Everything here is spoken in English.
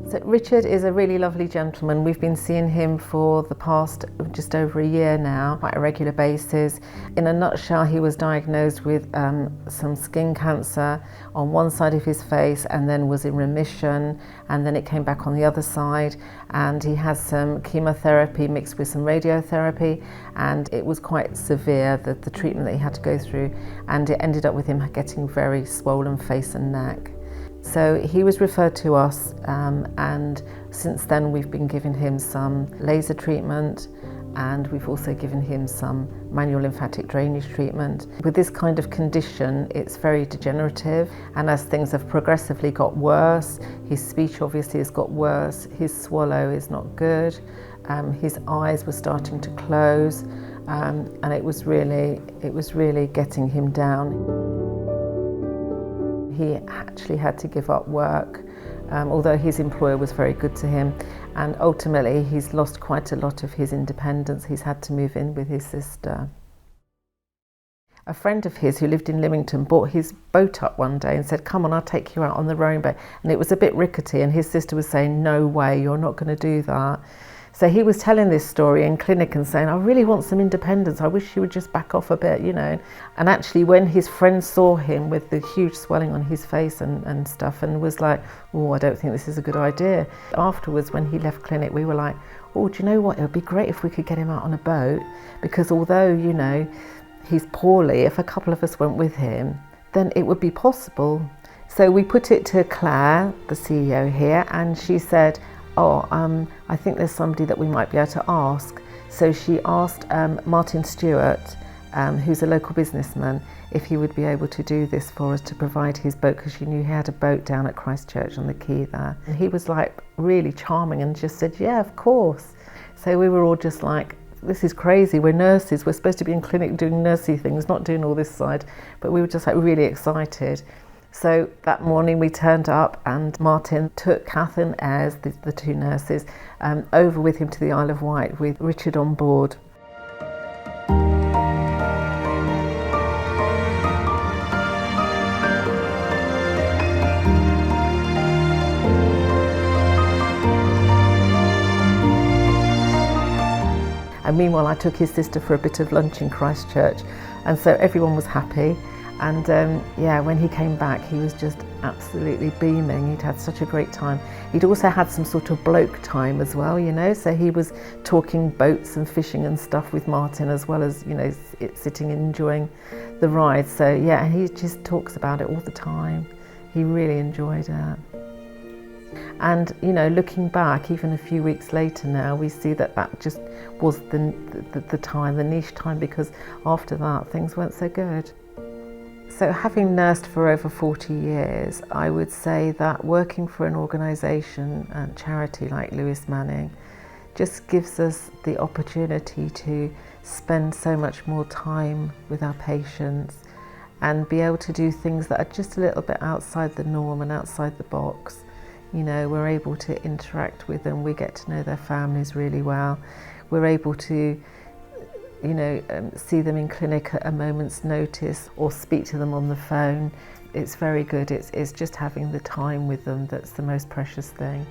So Richard is a really lovely gentleman. We've been seeing him for the past just over a year now, quite a regular basis. In a nutshell, he was diagnosed with some skin cancer on one side of his face and then was in remission, and then it came back on the other side, and he had some chemotherapy mixed with some radiotherapy, and it was quite severe, the treatment that he had to go through, and it ended up with him getting very swollen face and neck. So he was referred to us, and since then we've been giving him some laser treatment, and we've also given him some manual lymphatic drainage treatment. With this kind of condition, it's very degenerative, and as things have progressively got worse, his speech obviously has got worse, his swallow is not good, his eyes were starting to close, and it was really getting him down. He actually had to give up work, although his employer was very good to him, and ultimately he's lost quite a lot of his independence. He's had to move in with his sister. A friend of his who lived in Lymington brought his boat up one day and said, "Come on, I'll take you out on the rowing boat," and it was a bit rickety, and his sister was saying, "No way, you're not going to do that." So he was telling this story in clinic and saying, "I really want some independence. I wish he would just back off a bit, you know." And actually when his friend saw him with the huge swelling on his face and stuff, and was like, "Oh, I don't think this is a good idea." Afterwards, when he left clinic, we were like, "Oh, do you know what? It would be great if we could get him out on a boat, because although, you know, he's poorly, if a couple of us went with him, then it would be possible." So we put it to Claire, the CEO here, and she said, I think there's somebody that we might be able to ask. So she asked Martin Stewart, who's a local businessman, if he would be able to do this for us, to provide his boat, because she knew he had a boat down at Christchurch on the quay there. And he was like really charming and just said, "Yeah, of course." So we were all just like, "This is crazy, we're nurses, we're supposed to be in clinic doing nursey things, not doing all this side." But we were just like really excited. So that morning we turned up, and Martin took Kath and Ayres, the two nurses, over with him to the Isle of Wight with Richard on board. And meanwhile I took his sister for a bit of lunch in Christchurch, and so everyone was happy. And yeah, when he came back, he was just absolutely beaming. He'd had such a great time. He'd also had some sort of bloke time as well, you know, so he was talking boats and fishing and stuff with Martin, as well as, you know, sitting and enjoying the ride. So yeah, he just talks about it all the time. He really enjoyed it. And, you know, looking back, even a few weeks later now, we see that that just was the time, the niche time, because after that, things weren't so good. So having nursed for over 40 years, I would say that working for an organisation and charity like Lewis Manning just gives us the opportunity to spend so much more time with our patients and be able to do things that are just a little bit outside the norm and outside the box. You know, we're able to interact with them, we get to know their families really well, we're able to see them in clinic at a moment's notice or speak to them on the phone. It's very good. It's just having the time with them that's the most precious thing.